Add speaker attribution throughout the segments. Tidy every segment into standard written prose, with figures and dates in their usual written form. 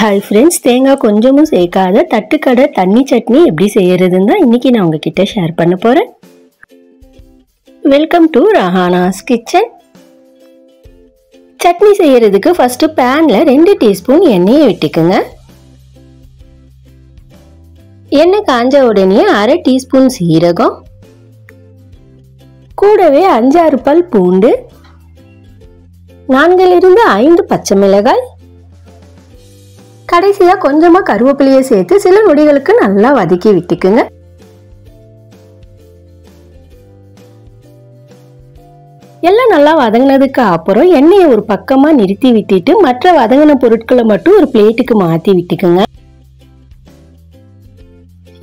Speaker 1: Hi friends, தேங்காய் கொஞ்சமும் சேர்க்காத தட்டுக்கடை தண்ணி சட்னி எப்படி செய்யறதுன்னு தான் இன்னைக்கு நான் உங்ககிட்ட ஷேர் பண்ண போறேன். Welcome to Rahana's kitchen. Chutney செய்யறதுக்கு ஃபர்ஸ்ட் பேன்ல 2 டீஸ்பூன் எண்ணெயை விட்டுக்குங்க. எண்ணெய் காஞ்ச உடனே 1/2 டீஸ்பூன் சீரகம், கூடவே 5-6 பல் பூண்டு, 4-5 பச்சை மிளகாய், கடைசியா கொஞ்சமா கருவேப்பிலையை சேர்த்து சில நொடிகளுக்கு நல்லா வதக்கி விட்டுக்குங்க. எல்லாம் நல்லா வதங்கினதுக்கு அப்புறம் எண்ணெயை ஒரு பக்கமா நிறுத்தி விட்டுட்டு மற்ற வதங்கின பொருட்களை மட்டும் ஒரு பிளேட்டுக்கு மாத்தி விட்டுக்குங்க.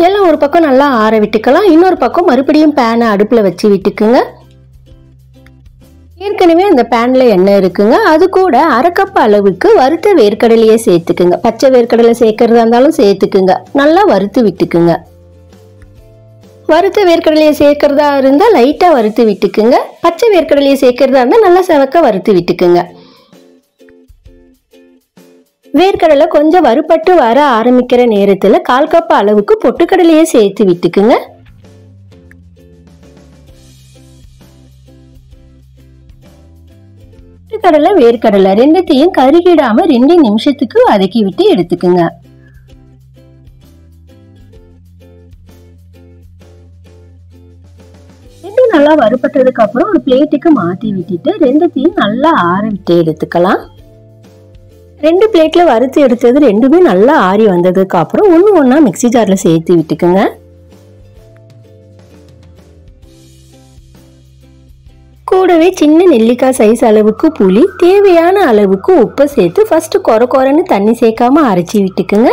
Speaker 1: எல்லாம் ஒரு பக்கம் நல்லா ஆற விட்டுக்கலாம். இன்னொரு பக்கம் மறுபடியும் பேனை அடுப்புல வச்சு விட்டுக்குங்க. ஏற்கனவே அந்த பேன்ல எண்ணெய் இருக்குங்க. அது கூட 1/2 கப் அளவுக்கு வறுத்த வேர்க்கடலையை சேர்த்துக்குங்க. பச்சை வேர்க்கடலை சேர்க்கறதா இருந்தாலும் சேர்த்துக்குங்க. நல்லா வறுத்து விட்டுக்குங்க. வறுத்த வேர்க்கடலையை சேர்க்கறதா இருந்தா லைட்டா வறுத்து விட்டுக்குங்க. பச்சை வேர்க்கடலையை சேர்க்கறதா இருந்தா நல்லா செவக்க வறுத்து விட்டுக்குங்க. வேர்க்கடலை கொஞ்சம் வறுபட்டு வர ஆரம்பிக்கிற நேரத்துல 1/4 கப் அளவுக்கு பொட்டுக்கடலையை சேர்த்து விட்டுக்குங்க. கடலை வேர்க்கடலை ரெண்டுத்தையும் கருகிடாம 2 நிமிஷத்துக்கு வதக்கி விட்டு எடுத்துக்குங்க. ரெண்டும் நல்லா வறுபட்டதுக்கு அப்புறம் ஒரு பிளேட்டுக்கு மாத்தி விட்டுட்டு ரெண்டுத்தையும் நல்லா ஆற விட்டு எடுத்துக்கலாம். 2 பிளேட்ல வறுத்து எடுத்தது ரெண்டுமே நல்லா ஆறி வந்ததுக்கு அப்புறம் ஒண்ணா மிக்ஸி ஜார்ல சேர்த்து விட்டுக்குங்க. கூடவே சின்ன நெல்லிக்காய் சைஸ் அளவுக்கு புளி, தேவையான அளவுக்கு உப்பு சேர்த்து ஃபர்ஸ்ட் கொரன்னு தண்ணி சேர்க்காம அரைச்சி விட்டுக்குங்க.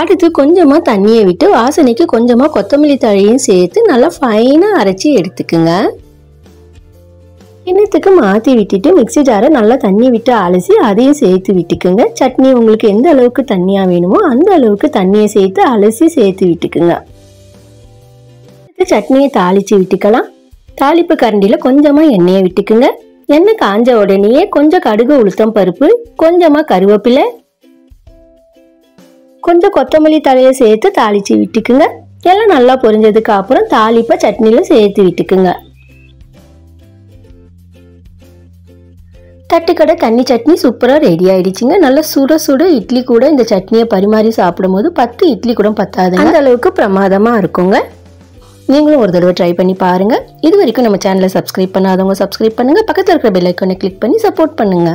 Speaker 1: அடுத்து கொஞ்சமா தண்ணியை விட்டு வாசனைக்கு கொஞ்சமா கொத்தமல்லி தழையும் சேர்த்து நல்லா ஃபைனா அரைச்சி எடுத்துக்குங்க. கிண்ணத்துக்கு மாத்தி விட்டுட்டு மிக்ஸி ஜாரை நல்லா தண்ணி விட்டு அலசி அதையும் சேர்த்து விட்டுக்குங்க. சட்னி உங்களுக்கு எந்த அளவுக்கு தண்ணியா வேணுமோ அந்த அளவுக்கு தண்ணியை சேர்த்து அலசி சேர்த்து விட்டுக்குங்க. சட்னியை தாளிச்சு விட்டுக்கலாம். தாளிப்பு கரண்டியில கொஞ்சமா எண்ணெயை விட்டுக்குங்க. எண்ணெய் காஞ்ச உடனே கொஞ்சம் கடுகு, உளுத்தம் பருப்பு, கொஞ்சமா கருவேப்பிலை, கொஞ்சம் கொத்தமல்லி தழையை சேர்த்து தாளிச்சு விட்டுக்குங்க. எல்லாம் நல்லா பொரிஞ்சதுக்கு அப்புறம் தாளிப்பை சட்னியில சேர்த்து விட்டுக்குங்க. தட்டுக்கடை தண்ணி சட்னி சூப்பரா ரெடி ஆயிடுச்சுங்க. நல்லா சுட சுட இட்லி கூட இந்த சட்னியை பரிமாறி சாப்பிடும் போது 10 இட்லி கூட பத்தாது, அந்த அளவுக்கு பிரமாதமா இருக்குங்க. நீங்களும் ஒரு தடவை ட்ரை பண்ணி பாருங்க. இது வரைக்கும் நம்ம சேனலை சப்ஸ்கிரைப் பண்ணாதவங்க சப்ஸ்கிரைப் பண்ணுங்க. பக்கத்தில் இருக்கிற பெல் ஐக்கானை கிளிக் பண்ணி சப்போர்ட் பண்ணுங்க.